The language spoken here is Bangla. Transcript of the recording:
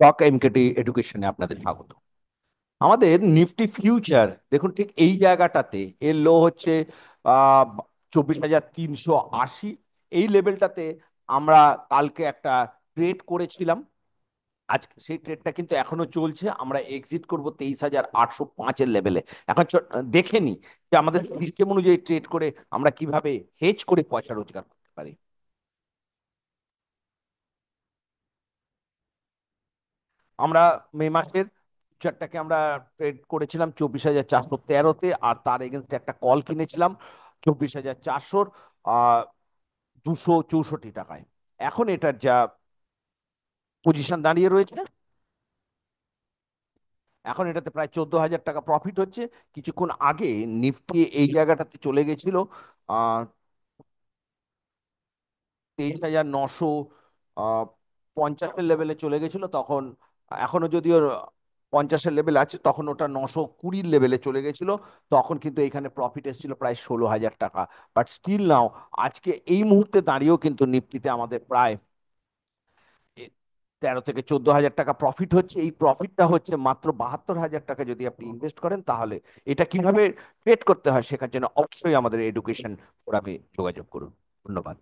স্টক এমকেটি এডুকেশনে আপনাদের স্বাগত। আমাদের নিফটি ফিউচার দেখুন ঠিক এই জায়গাটাতে এর লো হচ্ছে 24,380। এই লেভেলটাতে আমরা কালকে একটা ট্রেড করেছিলাম। আজকে সেই ট্রেডটা কিন্তু এখনো চলছে। আমরা এক্সিট করব 23,805-এর লেভেলে। এখন দেখে নি যে আমাদের সিস্টেম অনুযায়ী ট্রেড করে আমরা কিভাবে হেজ করে পয়সা রোজগার করতে পারি। আমরা মে মাসের ফিউচারটাকে আমরা ট্রেড করেছিলাম 24,413-তে, আর তার এগেনস্টে একটা কল কিনেছিলাম 24,400 আহ 264 টাকায়। এখন এটার যা পজিশন দাঁড়িয়ে রয়েছে, এখন এটাতে প্রায় 14,000 টাকা প্রফিট হচ্ছে। কিছুক্ষণ আগে নিফটি এই জায়গাটাতে চলে গেছিল আহ 23,950-এর লেভেলে চলে গেছিল তখন। এখনো যদিও 50-এর লেভেল আছে, তখন ওটা 920-র লেভেলে চলে গেছিল। তখন কিন্তু এখানে প্রফিট এসেছিল প্রায় 16,000 টাকা। বাট স্টিল নাও আজকে এই মুহূর্তে দাঁড়িয়েও কিন্তু নিফটিতে আমাদের প্রায় 13 থেকে 14 হাজার টাকা প্রফিট হচ্ছে। এই প্রফিটটা হচ্ছে মাত্র 72,000 টাকা। যদি আপনি ইনভেস্ট করেন তাহলে এটা কিভাবে ট্রেড করতে হয় শেখার জন্য অবশ্যই আমাদের এডুকেশন ফোরামে যোগাযোগ করুন। ধন্যবাদ।